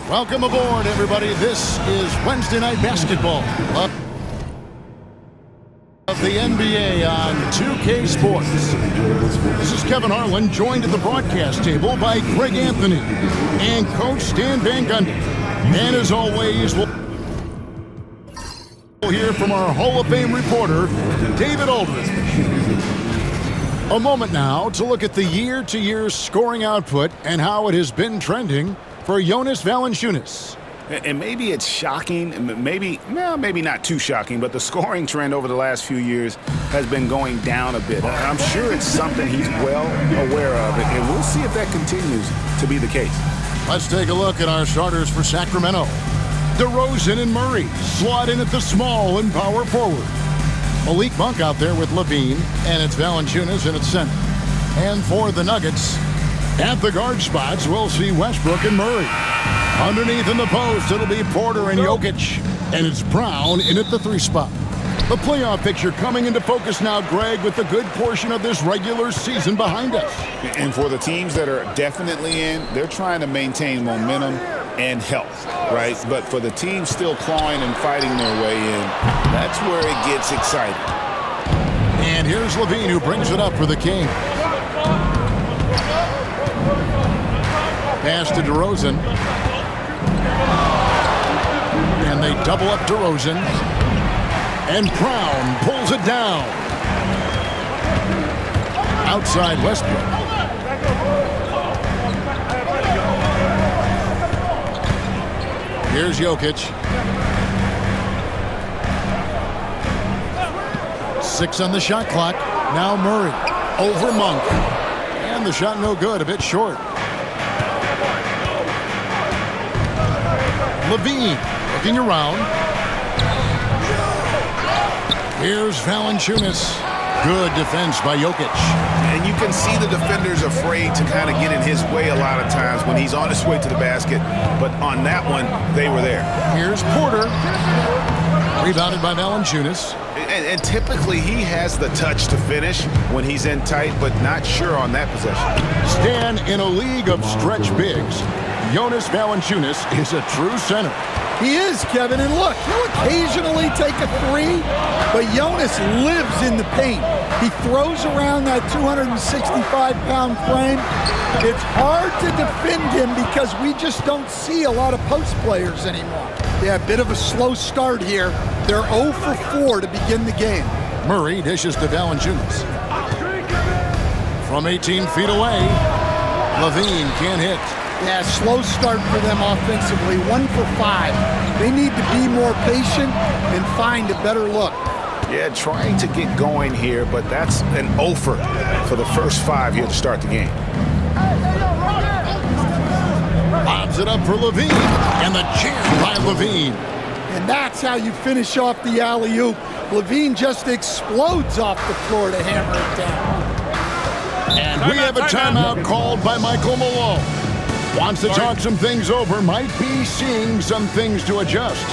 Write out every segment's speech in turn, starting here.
Welcome aboard, everybody. This is Wednesday Night Basketball of the NBA on 2K Sports. This is Kevin Harlan, joined at the broadcast table by Greg Anthony and Coach Stan Van Gundy. And as always, we'll hear from our Hall of Fame reporter, David Aldridge. A moment now to look at the year-to-year scoring output and how it has been trending for Jonas Valanciunas. And maybe it's shocking, maybe not too shocking, but the scoring trend over the last few years has been going down a bit. I'm sure it's something he's well aware of, and we'll see if that continues to be the case. Let's take a look at our starters for Sacramento. DeRozan and Murray slot in at the small and power forward. Malik Monk out there with LaVine, and it's Valanciunas in its center. And for the Nuggets, at the guard spots, we'll see Westbrook and Murray. Underneath in the post, it'll be Porter and Jokic. And it's Brown in at the 3 spot. The playoff picture coming into focus now, Greg, with a good portion of this regular season behind us. And for the teams that are definitely in, they're trying to maintain momentum and health, right? But for the teams still clawing and fighting their way in, that's where it gets exciting. And here's LaVine, who brings it up for the King. Pass to DeRozan. And they double up DeRozan. And Brown pulls it down. Outside Westbrook. Here's Jokic. 6 on the shot clock. Now Murray over Monk. And the shot no good, a bit short. LaVine looking around. Here's Valanciunas. Good defense by Jokic. And you can see the defenders afraid to kind of get in his way a lot of times when he's on his way to the basket. But on that one, they were there. Here's Porter. Rebounded by Valanciunas. And typically he has the touch to finish when he's in tight, but not sure on that possession. Stan, in a league of stretch bigs, Jonas Valanciunas is a true center. He is, Kevin, and look, he'll occasionally take a 3, but Jonas lives in the paint. He throws around that 265-pound frame. It's hard to defend him because we just don't see a lot of post players anymore. Yeah, a bit of a slow start here. They're 0 for 4 to begin the game. Murray dishes to Valanciunas. From 18 feet away, LaVine can't hit. Yeah, slow start for them offensively, 1 for 5. They need to be more patient and find a better look. Yeah, trying to get going here, but that's an offer for the first 5 here to start the game. Lobs it up for LaVine, and the jam by LaVine. And that's how you finish off the alley-oop. LaVine just explodes off the floor to hammer it down. And we have a timeout called by Michael Malone. Wants to talk some things over, might be seeing some things to adjust.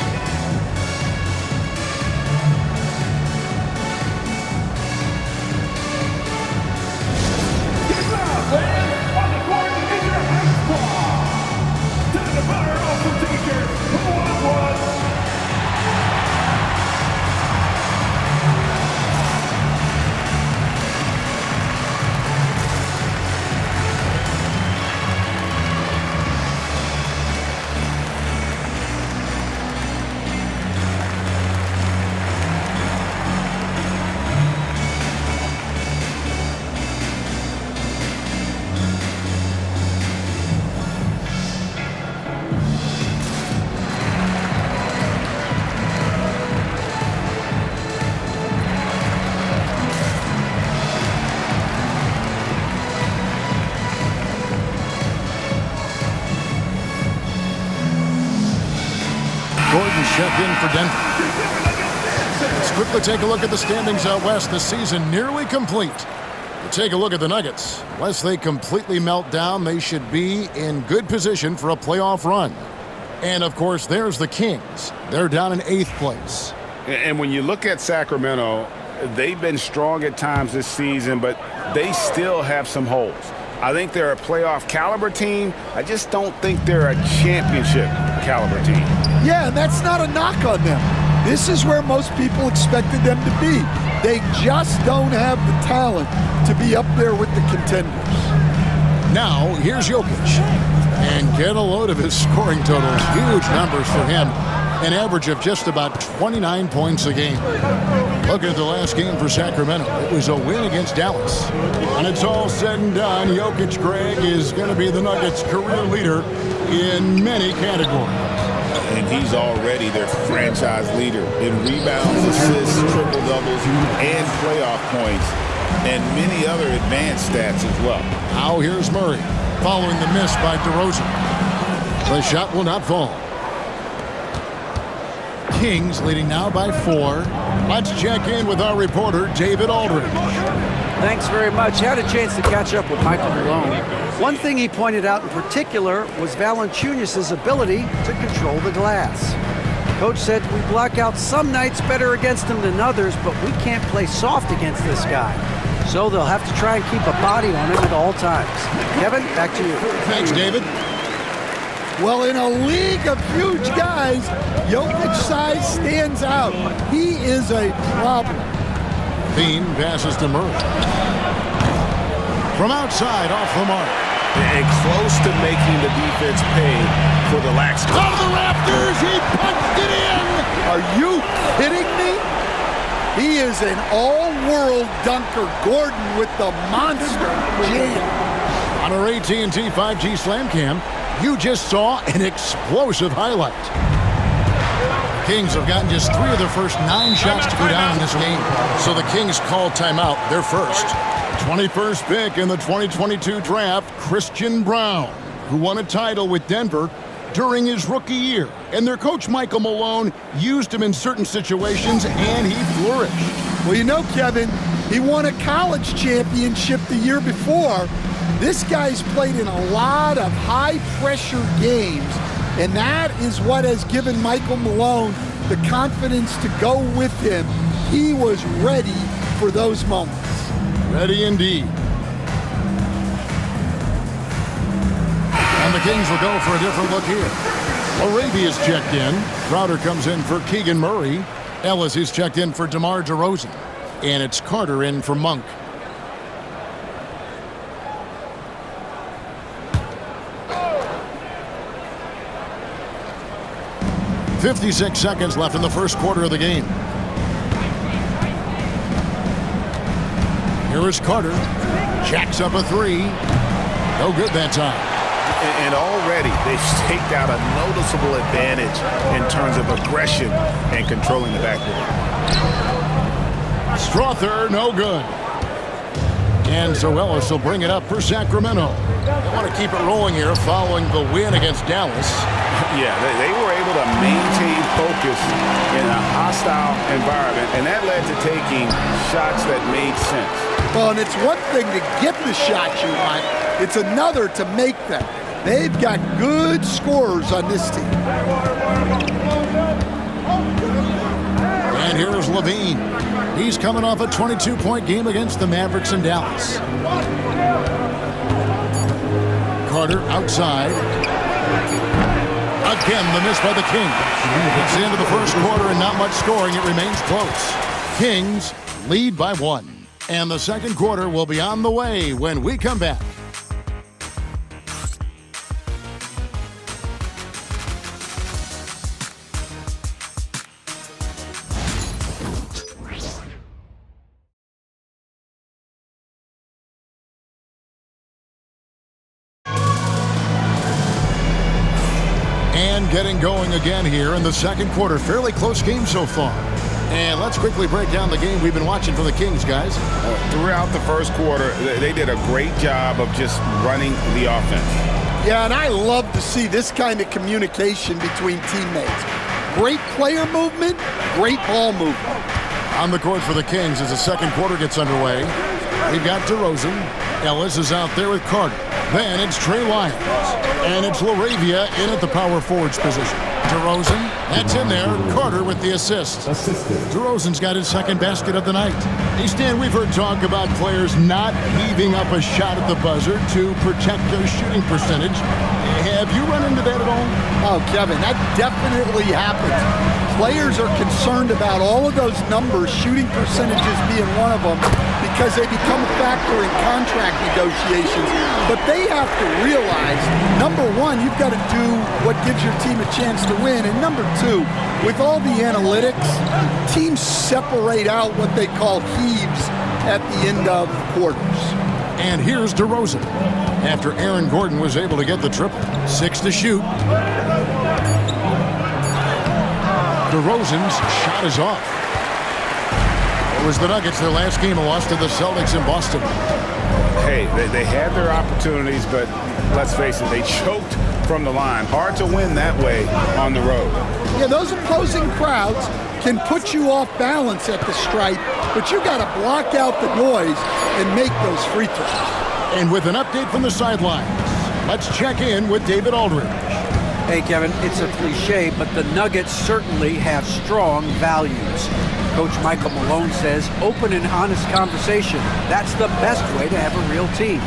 Gordon checked in for Denver. Let's quickly take a look at the standings out west. The season nearly complete. To take a look at the Nuggets. Unless they completely melt down, they should be in good position for a playoff run. And, of course, there's the Kings. They're down in 8th place. And when you look at Sacramento, they've been strong at times this season, but they still have some holes. I think they're a playoff caliber team. I just don't think they're a championship caliber team. Yeah, and that's not a knock on them. This is where most people expected them to be. They just don't have the talent to be up there with the contenders. Now, here's Jokic. And get a load of his scoring totals. Huge numbers for him. An average of just about 29 points a game. Looking at the last game for Sacramento, it was a win against Dallas. When it's all said and done, Jokic, Greg, is going to be the Nuggets' career leader in many categories. And he's already their franchise leader in rebounds, assists, triple-doubles, and playoff points, and many other advanced stats as well. Now here's Murray, following the miss by DeRozan. The shot will not fall. Kings leading now by 4. Let's check in with our reporter, David Aldridge. Thanks very much. Had a chance to catch up with Michael Malone. One thing he pointed out in particular was Valanciunas' ability to control the glass. Coach said we block out some nights better against him than others, but we can't play soft against this guy. So they'll have to try and keep a body on him at all times. Kevin, back to you. Thanks, David. Well, in a league of huge guys, Jokic's size stands out. He is a problem. Bean passes to Murray. From outside, off the mark. And close to making the defense pay for the lax. Out of the rafters, he punched it in! Are you kidding me? He is an all-world dunker. Gordon with the monster jam. On our AT&T 5G Slam Cam, you just saw an explosive highlight. The Kings have gotten just 3 of their first 9 shots to go down in this game, so the Kings call timeout, their first. 21st pick in the 2022 draft, Christian Braun, who won a title with Denver during his rookie year. And their coach, Michael Malone, used him in certain situations, and he flourished. Well, you know, Kevin, he won a college championship the year before. This guy's played in a lot of high-pressure games, and that is what has given Michael Malone the confidence to go with him. He was ready for those moments. Ready indeed. And the Kings will go for a different look here. Arabia's checked in. Crowder comes in for Keegan Murray. Ellis is checked in for DeMar DeRozan. And it's Carter in for Monk. .56 seconds left in the first quarter of the game. Here is Carter. Jacks up a 3. No good that time. And already they've staked out a noticeable advantage in terms of aggression and controlling the backcourt. Strother, no good. And so Ellis will bring it up for Sacramento. They want to keep it rolling here following the win against Dallas. Yeah, they were able to maintain focus in a hostile environment, and that led to taking shots that made sense. Well, and it's one thing to get the shots you want. It's another to make them. They've got good scorers on this team. And here's Levine. He's coming off a 22-point game against the Mavericks in Dallas. Carter outside. Again, the miss by the Kings. It's the end of the first quarter and not much scoring. It remains close. Kings lead by 1. And the second quarter will be on the way when we come back. And getting going again here in the second quarter. Fairly close game so far. And let's quickly break down the game we've been watching for the Kings, guys. Throughout the first quarter, they did a great job of just running the offense. Yeah, and I love to see this kind of communication between teammates. Great player movement, great ball movement. On the court for the Kings as the second quarter gets underway. We've got DeRozan. Ellis is out there with Carter. Then it's Trey Lyons. And it's LaRavia in at the power forwards position. DeRozan, that's in there. Carter with the assist. DeRozan's got his second basket of the night. Hey, Stan, we've heard talk about players not heaving up a shot at the buzzer to protect their shooting percentage. Have you run into that at all? Oh, Kevin, that definitely happens. Players are concerned about all of those numbers, shooting percentages being one of them, because they become a factor in contract negotiations. But they have to realize, number one, you've got to do what gives your team a chance to win. And number two, with all the analytics, teams separate out what they call heaves at the end of quarters. And here's DeRozan. After Aaron Gordon was able to get the triple. 6 to shoot. DeRozan's shot is off. It was the Nuggets, their last game, a loss to the Celtics in Boston. Hey, they had their opportunities, but let's face it, they choked from the line. Hard to win that way on the road. Yeah, those opposing crowds can put you off balance at the stripe, but you got to block out the noise and make those free throws. And with an update from the sidelines, let's check in with David Aldridge. Hey, Kevin, it's a cliche, but the Nuggets certainly have strong values. Coach Michael Malone says open and honest conversation. That's the best way to have a real team.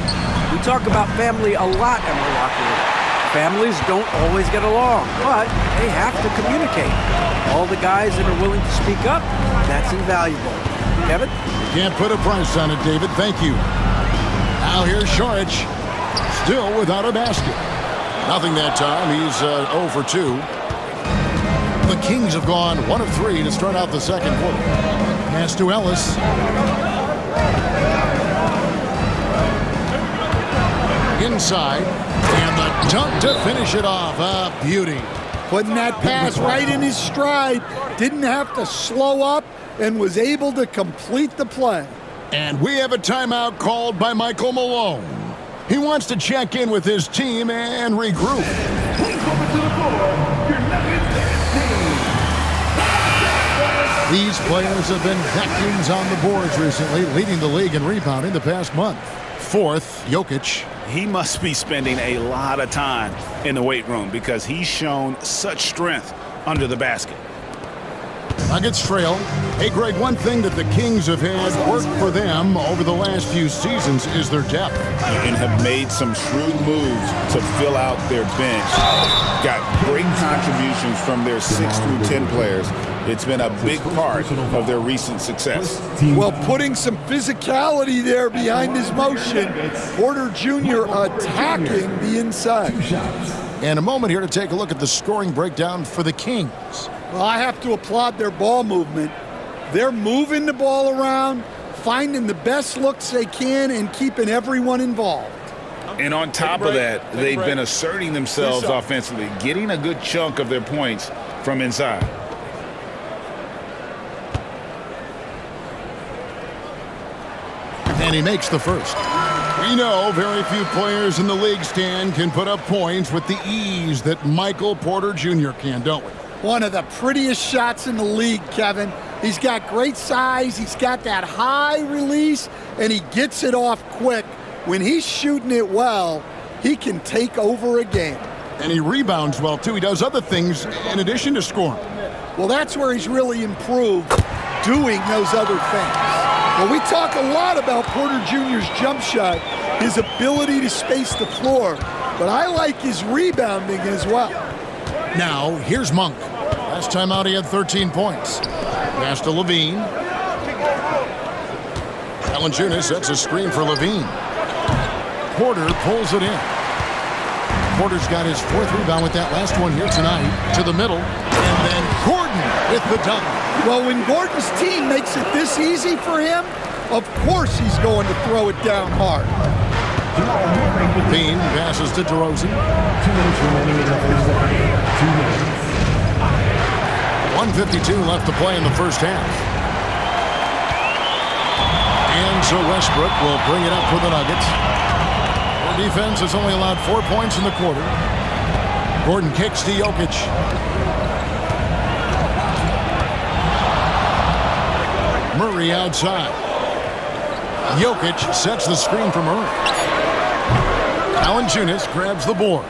We talk about family a lot in the locker room. Families don't always get along, but they have to communicate. All the guys that are willing to speak up, that's invaluable. Kevin? Can't put a price on it, David. Thank you. Now here's Šarić, still without a basket. Nothing that time. He's 0 for 2. The Kings have gone 1 of 3 to start out the second quarter. Pass to Ellis. Inside. And the dunk to finish it off. A beauty. Putting that pass right in his stride. Didn't have to slow up and was able to complete the play. And we have a timeout called by Michael Malone. He wants to check in with his team and regroup. These players have been vacuums on the boards recently, leading the league in rebounding the past month. Fourth, Jokic. He must be spending a lot of time in the weight room because he's shown such strength under the basket. Nuggets trail. Hey, Greg, one thing that the Kings have had work for them over the last few seasons is their depth. And have made some shrewd moves to fill out their bench. Got great contributions from their 6 through 10 players. It's been a big part of their recent success. Well, putting some physicality there behind his motion. Porter Jr. attacking the inside. And a moment here to take a look at the scoring breakdown for the Kings. Well, I have to applaud their ball movement. They're moving the ball around, finding the best looks they can, and keeping everyone involved. And on top of that, they've been asserting themselves offensively, getting a good chunk of their points from inside. And he makes the first. We know very few players in the league, Stan, can put up points with the ease that Michael Porter Jr. can, don't we? One of the prettiest shots in the league, Kevin. He's got great size, he's got that high release, and he gets it off quick. When he's shooting it well, he can take over a game. And he rebounds well, too. He does other things in addition to scoring. Well, that's where he's really improved, doing those other things. Well, we talk a lot about Porter Jr.'s jump shot, his ability to space the floor, but I like his rebounding as well. Now, here's Monk. Last time out, he had 13 points. Pass to Levine. Valanciunas sets a screen for Levine. Porter pulls it in. Porter's got his 4th rebound with that last one here tonight. To the middle. And then Gordon with the dunk. Well, when Gordon's team makes it this easy for him, of course he's going to throw it down hard. Levine passes to DeRozan. 1:52 left to play in the first half. And so Westbrook will bring it up for the Nuggets. Their defense has only allowed 4 points in the quarter. Gordon kicks to Jokic. Murray outside. Jokic sets the screen for Murray. Valanciunas grabs the board.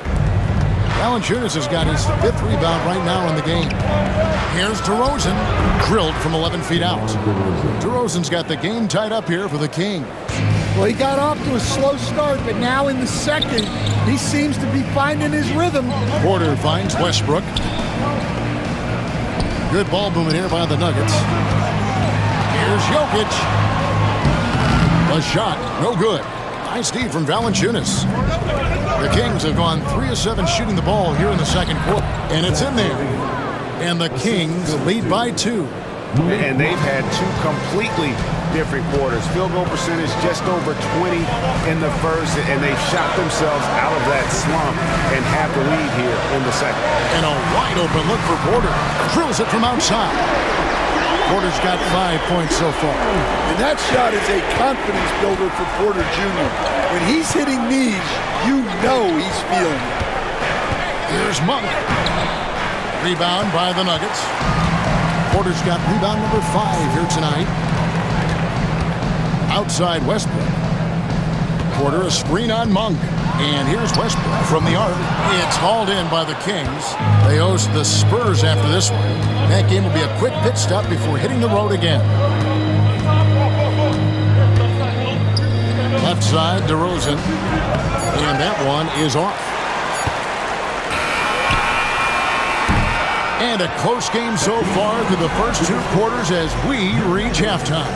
Valanciunas has got his 5th rebound right now in the game. Here's DeRozan, drilled from 11 feet out. DeRozan's got the game tied up here for the Kings. Well, he got off to a slow start, but now in the second, he seems to be finding his rhythm. Porter finds Westbrook. Good ball movement here by the Nuggets. Here's Jokic. A shot, no good. Nice D from Valanciunas. The Kings have gone 3 of 7 shooting the ball here in the second quarter, and it's in there. And the Kings lead by 2. And they've had 2 completely different quarters. Field goal percentage just over 20 in the first, and they've shot themselves out of that slump and have the lead here in the second. And a wide open look for Porter. Drills it from outside. Porter's got 5 points so far. And that shot is a confidence builder for Porter Jr. When he's hitting these, you know he's feeling it. Here's Monk. Rebound by the Nuggets. Porter's got rebound number 5 here tonight. Outside Westbrook. Porter a screen on Monk. And here's Westbrook from the arc. It's hauled in by the Kings. They host the Spurs after this one. That game will be a quick pit stop before hitting the road again. Left side, DeRozan. And that one is off. And a close game so far through the first 2 quarters as we reach halftime.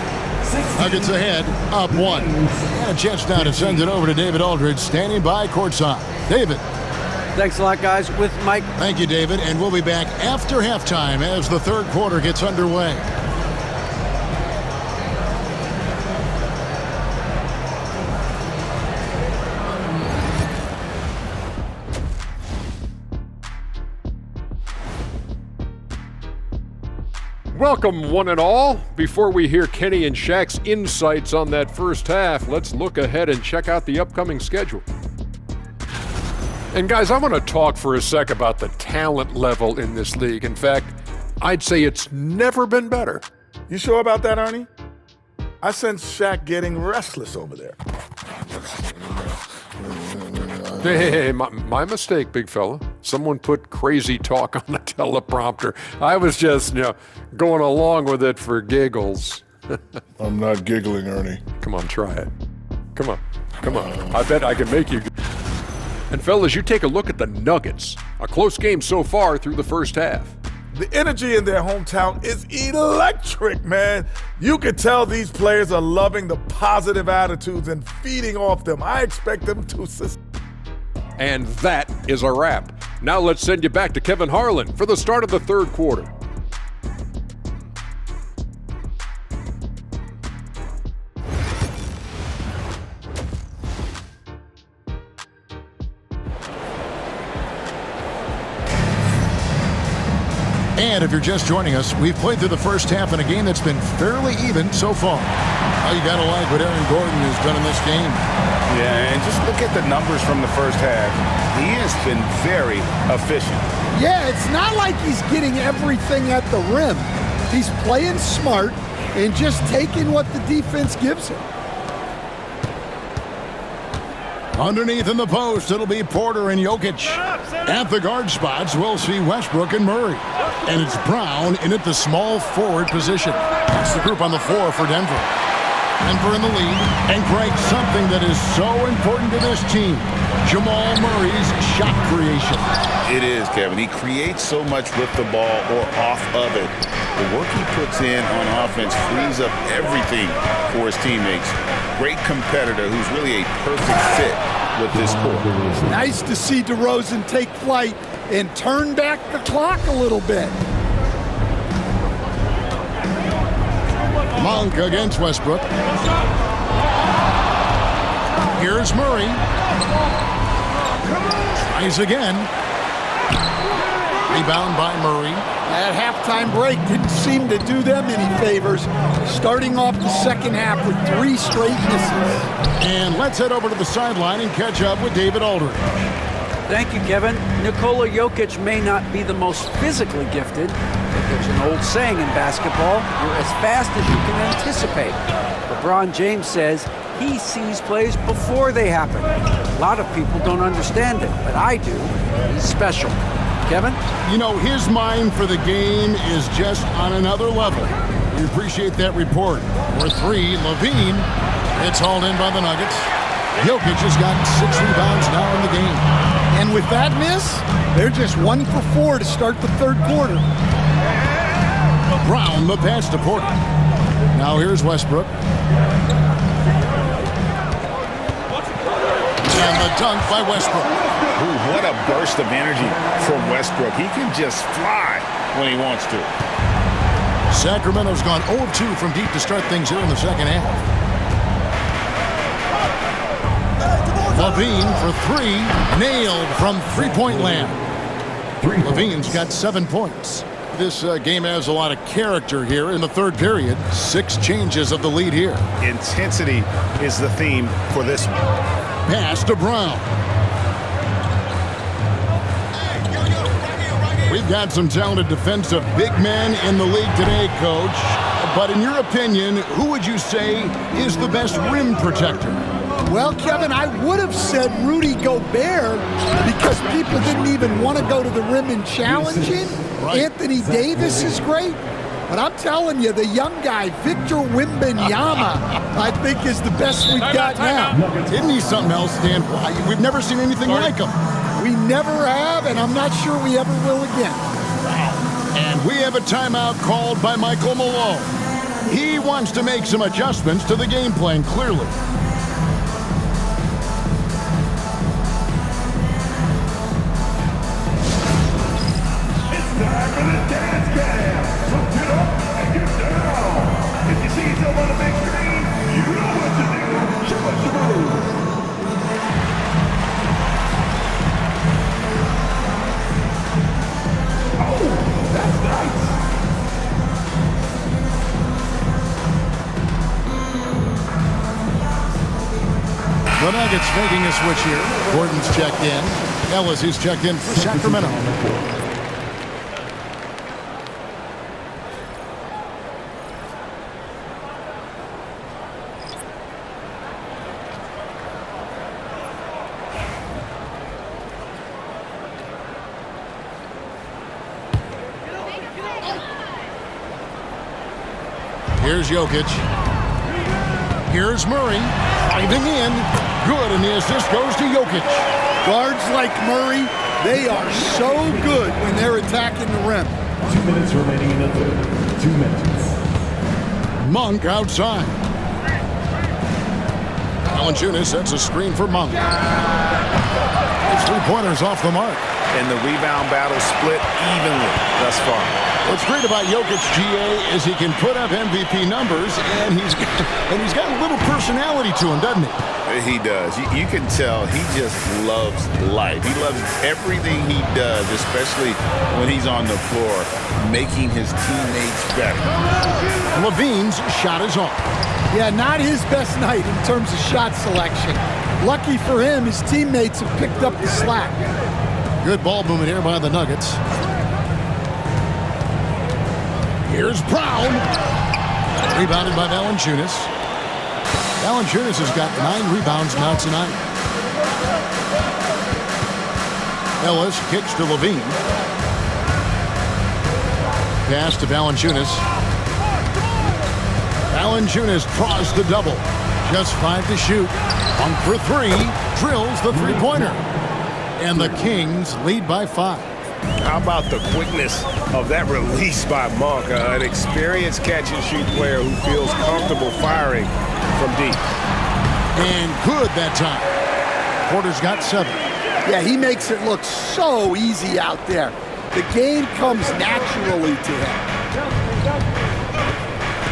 Nuggets ahead, up 1. And a chance now to send it over to David Aldridge, standing by courtside. David. Thanks a lot, guys. With Mike. Thank you, David. And we'll be back after halftime as the third quarter gets underway. Welcome, one and all. Before we hear Kenny and Shaq's insights on that first half, let's look ahead and check out the upcoming schedule. And guys, I want to talk for a sec about the talent level in this league. In fact, I'd say it's never been better. You sure about that, Ernie? I sense Shaq getting restless over there. Hey, my mistake, big fella. Someone put crazy talk on the teleprompter. I was just, going along with it for giggles. I'm not giggling, Ernie. Come on, try it. Come on. I bet I can make you. And fellas, you take a look at the Nuggets. A close game so far through the first half. The energy in their hometown is electric, man. You can tell these players are loving the positive attitudes and feeding off them. I expect them to And that is a wrap. Now let's send you back to Kevin Harlan for the start of the third quarter. And if you're just joining us, we've played through the first half in a game that's been fairly even so far. You got to like what Aaron Gordon has done in this game. Yeah, and just look at the numbers from the first half. He has been very efficient. Yeah, it's not like he's getting everything at the rim. He's playing smart and just taking what the defense gives him. Underneath in the post, it'll be Porter and Jokic. At the guard spots, we'll see Westbrook and Murray. And it's Brown in at the small forward position. That's the group on the floor for Denver. Denver in the lead, and Greg, something that is so important to this team, Jamal Murray's shot creation. It is, Kevin. He creates so much with the ball or off of it. The work he puts in on offense frees up everything for his teammates. Great competitor who's really a perfect fit with this court. Nice to see DeRozan take flight and turn back the clock a little bit. Monk against Westbrook. Here's Murray. Tries again. Rebound by Murray. That halftime break didn't seem to do them any favors, starting off the second half with 3 straight misses. And let's head over to the sideline and catch up with David Aldridge. Thank you, Kevin. Nikola Jokic may not be the most physically gifted, but there's an old saying in basketball, you're as fast as you can anticipate. LeBron James says he sees plays before they happen. A lot of people don't understand it, but I do. He's special. Kevin? You know, his mind for the game is just on another level. We appreciate that report. For 3, LaVine. It's hauled in by the Nuggets. Jokic has got 6 rebounds now in the game. And with that miss, they're just 1 for 4 to start the third quarter. Brown, the pass to Porter. Now here's Westbrook. And the dunk by Westbrook. Ooh, what a burst of energy from Westbrook. He can just fly when he wants to. Sacramento's gone 0-2 from deep to start things here in the second half. LaVine for 3, nailed from three-point land. LaVine's got 7 points. This game has a lot of character here in the third period. 6 changes of the lead here. Intensity is the theme for this one. Pass to Brown. We've got some talented defensive big men in the league today, Coach. But in your opinion, who would you say is the best rim protector? Well, Kevin, I would have said Rudy Gobert because people didn't even want to go to the rim and challenge him. Right. Anthony Davis is great. But I'm telling you, the young guy, Victor Wembanyama, I think is the best we've got now. Isn't he something else, Dan? We've never seen anything like him. We never have, and I'm not sure we ever will again. And we have a timeout called by Michael Malone. He wants to make some adjustments to the game plan, clearly. The Nuggets making a switch here. Gordon's checked in. Ellis is checked in for Sacramento. Here's Jokic. Here's Murray. Driving in. Good, and the assist goes to Jokic. Guards like Murray, they are so good when they're attacking the rim. 2 minutes remaining in the third. 2 minutes. Monk outside. Valanciunas sets a screen for Monk. It's 3-pointers off the mark. And the rebound battle split evenly thus far. What's great about Jokic, GA, is he can put up MVP numbers, and he's got a little personality to him, doesn't he? He does. You can tell he just loves life. He loves everything he does, especially when he's on the floor, making his teammates better. LaVine's shot is off. Yeah, not his best night in terms of shot selection. Lucky for him, his teammates have picked up the slack. Good ball movement here by the Nuggets. Here's Brown. Rebounded by Valanciunas. Valanciunas has got 9 rebounds now tonight. Ellis kicks to LaVine. Pass to Valanciunas. Valanciunas draws the double. Just 5 to shoot. 1 for 3. Drills the three-pointer. And the Kings lead by 5. How about the quickness of that release by Monk? An experienced catch-and-shoot player who feels comfortable firing from deep. And good that time. Porter's got 7. Yeah, he makes it look so easy out there. The game comes naturally to him.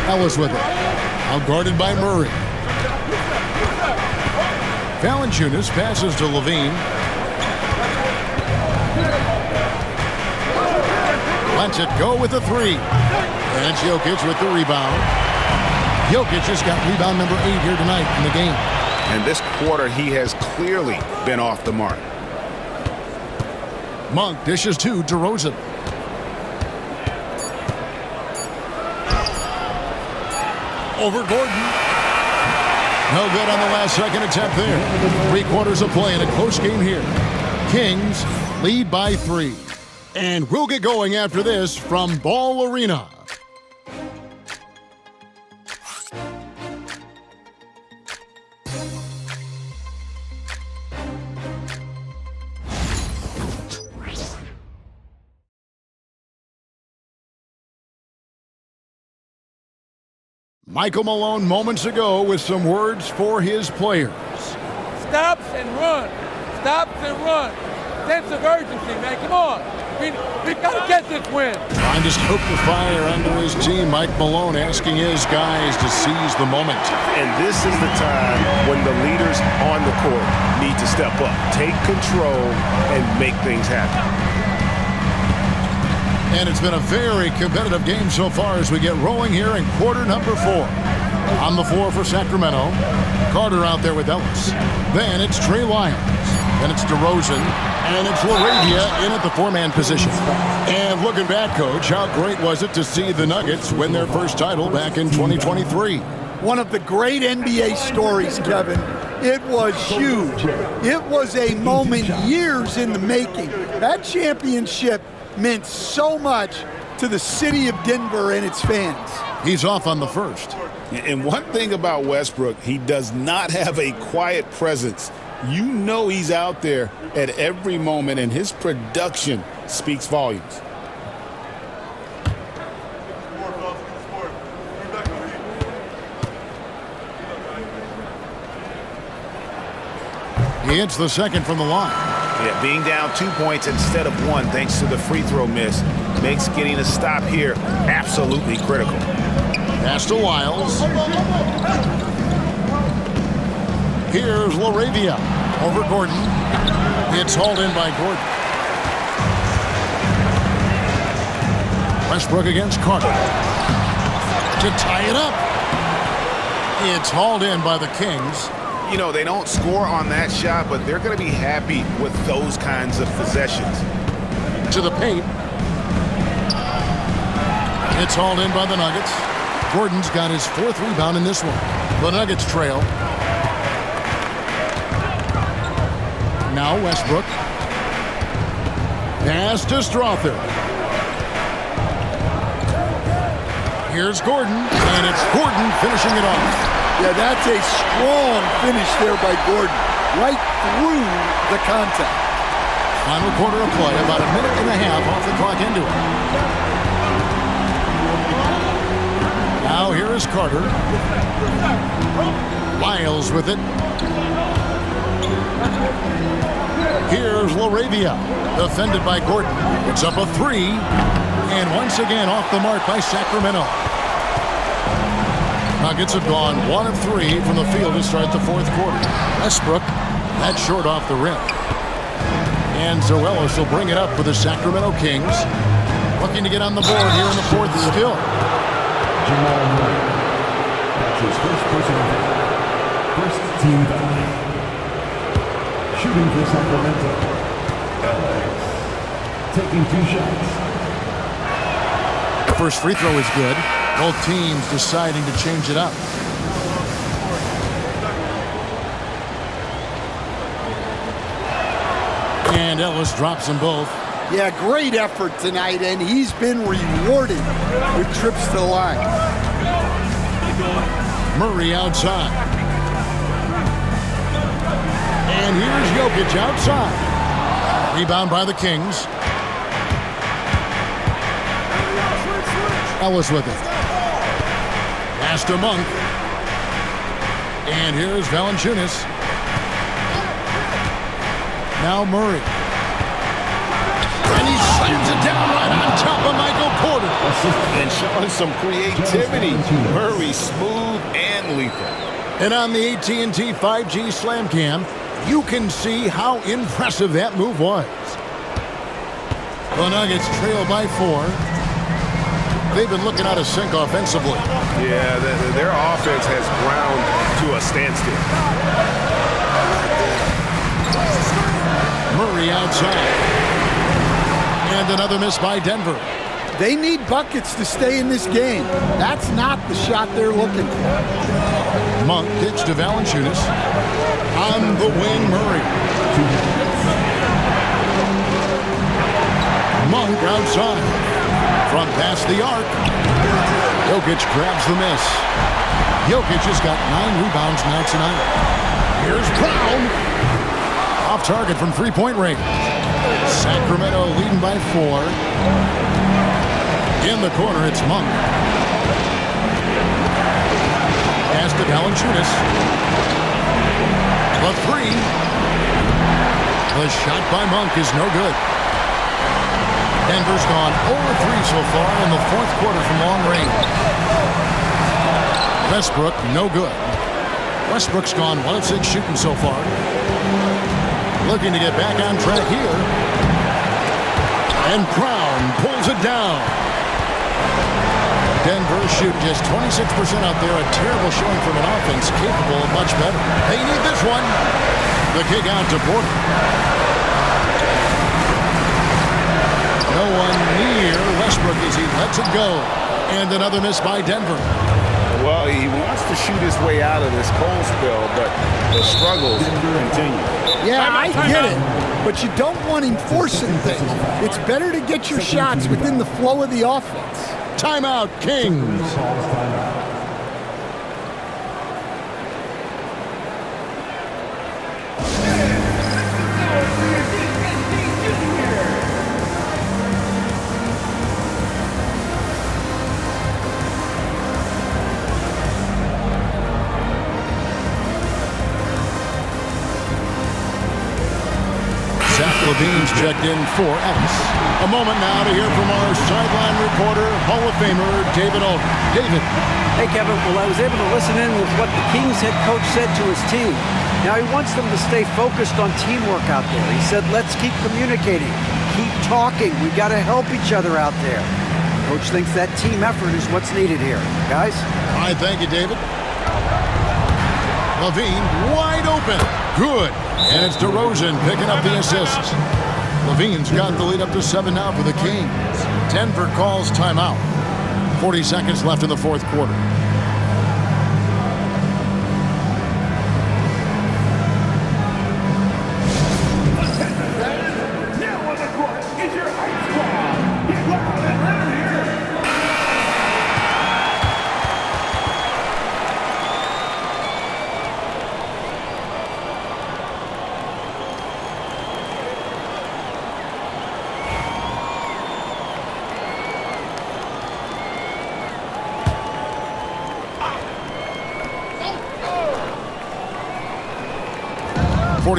Ellis with it. Now guarded by Murray. Valanciunas passes to LaVine. Lets it go with a 3. And it's Jokic with the rebound. Jokic has got rebound number 8 here tonight in the game. And this quarter, he has clearly been off the mark. Monk dishes to DeRozan. Over Gordon. No good on the last second attempt there. 3 quarters of play in a close game here. Kings lead by 3. And we'll get going after this from Ball Arena. Michael Malone moments ago with some words for his players. Stops and run. Stops and run. Sense of urgency, man. Come on. We got to get this win. Trying to stoke the fire under his team, Mike Malone asking his guys to seize the moment. And this is the time when the leaders on the court need to step up, take control, and make things happen. And it's been a very competitive game so far as we get rolling here in quarter number 4. On the floor for Sacramento, Carter out there with Ellis. Then it's Trey Lyles. Then it's DeRozan. And it's LaRavia in at the 4-man position. And looking back, Coach, how great was it to see the Nuggets win their first title back in 2023? One of the great NBA stories, Kevin. It was huge. It was a moment years in the making. That championship meant so much to the city of Denver and its fans. He's off on the first. And one thing about Westbrook, he does not have a quiet presence. You know he's out there at every moment, and his production speaks volumes. He hits the second from the line. Yeah, being down 2 points instead of 1 thanks to the free throw miss makes getting a stop here absolutely critical. Pass to Lyles. Here's LaRavia over Gordon. It's hauled in by Gordon. Westbrook against Carter. To tie it up. It's hauled in by the Kings. You know, they don't score on that shot, but they're going to be happy with those kinds of possessions. To the paint. It's hauled in by the Nuggets. Gordon's got his 4th rebound in this one. The Nuggets trail. Now Westbrook. Pass to Strother. Here's Gordon, and it's Gordon finishing it off. Yeah, that's a strong finish there by Gordon. Right through the contact. Final quarter of play, about a minute and a half off the clock into it. Now here is Carter. Lyles with it. Here's LaRavia, defended by Gordon. It's up a 3, and once again off the mark by Sacramento. Nuggets have gone 1 of 3 from the field to start the 4th quarter. Westbrook, that's short off the rim. And so Ellis will bring it up for the Sacramento Kings. Looking to get on the board here in the 4th still. Jamal Murray. That's his first personal foul. First team foul. Shooting for Sacramento. Ellis. Taking 2 shots. The first free throw is good. Both teams deciding to change it up. And Ellis drops them both. Yeah, great effort tonight, and he's been rewarded with trips to the line. Murray outside. And here's Jokic outside. Rebound by the Kings. Ellis with it. Pass to Monk. And here's Valanciunas. Now Murray. And he slams it down right on top of Michael Porter. And showing some creativity. Murray smooth and lethal. And on the AT&T 5G Slam Cam, you can see how impressive that move was. The Nuggets trail by 4. They've been looking out of sync offensively. Yeah, their offense has ground to a standstill. Murray outside. And another miss by Denver. They need buckets to stay in this game. That's not the shot they're looking for. Monk gets to Valanciunas. On the wing, Murray. outside. From past the arc. Jokic grabs the miss. Jokic has got 9 rebounds now tonight. Here's Brown. Off target from three-point range. Sacramento leading by 4. In the corner, it's Monk. Pass to Valanciunas. The 3. The shot by Monk is no good. Denver's gone 0-3 so far in the fourth quarter from long range. Westbrook, no good. Westbrook's gone 1 of 6 shooting so far. Looking to get back on track here. And Brown pulls it down. Denver shoot just 26% out there. A terrible showing from an offense capable of much better. They need this one. The kick out to Porter. No one near Westbrook as he lets it go. And another miss by Denver. Well, he wants to shoot his way out of this cold spell, but the struggles continue. Yeah, I get it. But you don't want him forcing things. It's better to get your shots within the flow of the offense. Timeout, Kings. LaVine's checked in for Ellis. A moment now to hear from our sideline reporter, Hall of Famer David Aldridge. David. Hey, Kevin. Well, I was able to listen in with what the Kings head coach said to his team. Now, he wants them to stay focused on teamwork out there. He said, let's keep communicating, keep talking. We got to help each other out there. Coach thinks that team effort is what's needed here. Guys? All right, thank you, David. LaVine wide open. Good. And it's DeRozan picking up the assist. LaVine's got the lead up to 7 now for the Kings. Denver calls timeout. 40 seconds left in the fourth quarter.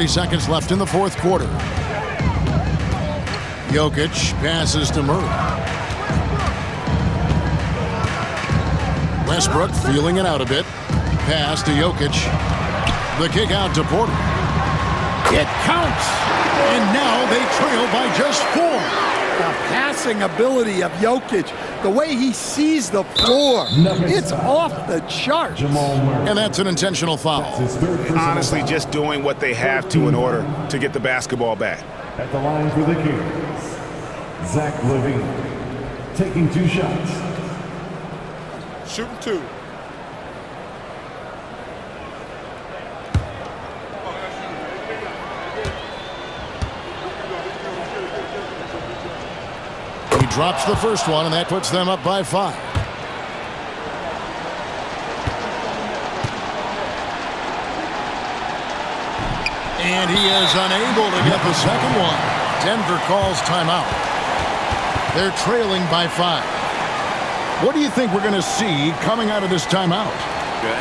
Seconds left in the fourth quarter. Jokic passes to Murray. Westbrook feeling it out a bit. Pass to Jokic. The kick out to Porter. It counts. And now they trail by just 4. The passing ability of Jokic, the way he sees the floor, it's off the charts. And that's an intentional foul. Honestly, just doing what they have to in order to get the basketball back. At the line for the Kings, Zach LaVine, taking 2 shots. Shooting 2. He drops the first one, and that puts them up by 5. And he is unable to get the second one. Denver calls timeout. They're trailing by 5. What do you think we're going to see coming out of this timeout?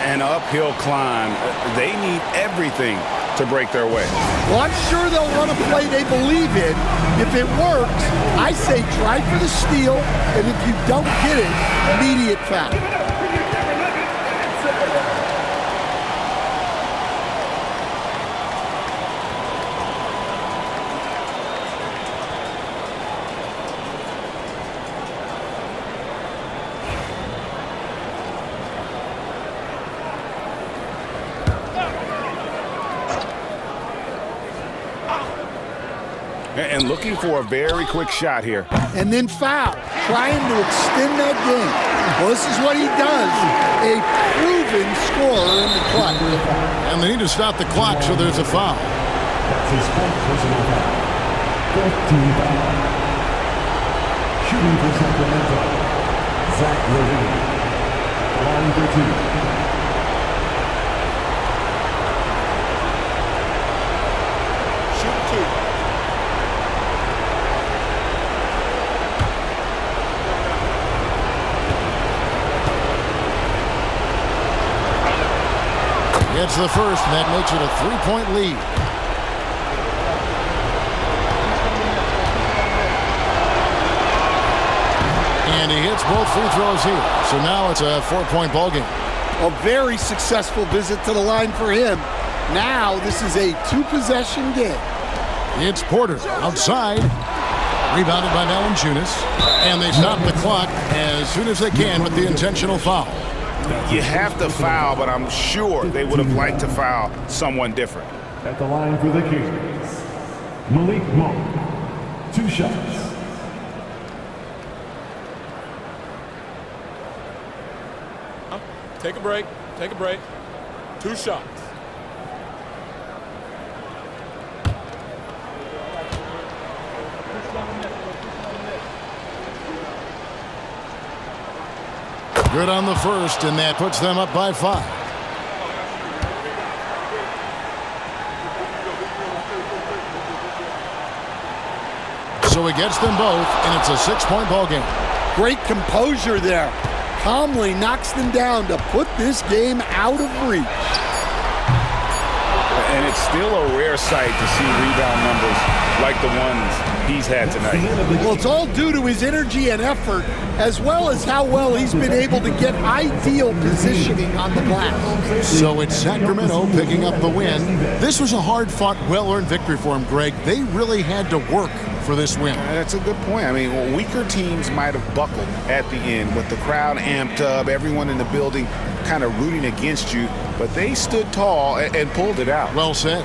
An uphill climb. They need everything to break their way. Well, I'm sure they'll run a play they believe in. If it works, I say try for the steal, and if you don't get it, immediate foul. And looking for a very quick shot here. And then foul, trying to extend that game. Well, this is what he does, a proven scorer in the clutch. And they need to stop the clock, so there's a foul. That's his 4th personal foul. 15 foul. Shooting for Sacramento, Zach Levine. Line for two. Gets the first, and that makes it a 3-point lead. And he hits both free throws here. So now it's a 4-point ball game. A very successful visit to the line for him. Now this is a 2-possession game. It's Porter outside. Rebounded by Valanciunas. And they stop the clock as soon as they can with the intentional foul. You have to foul, but I'm sure they would have liked to foul someone different. At the line for the Kings, Malik Monk. 2 shots. Take a break. Take a break. 2 shots. Good on the first, and that puts them up by 5. So he gets them both, and it's a 6-point ball game. Great composure there. Calmly knocks them down to put this game out of reach. And it's still a rare sight to see rebound numbers like the ones he's had tonight. Well, it's all due to his energy and effort, as well as how well he's been able to get ideal positioning on the glass. So it's Sacramento picking up the win. This was a hard-fought, well-earned victory for him, Greg. They really had to work for this win. That's a good point. I mean, weaker teams might have buckled at the end with the crowd amped up, everyone in the building kind of rooting against you, but they stood tall and pulled it out. Well said.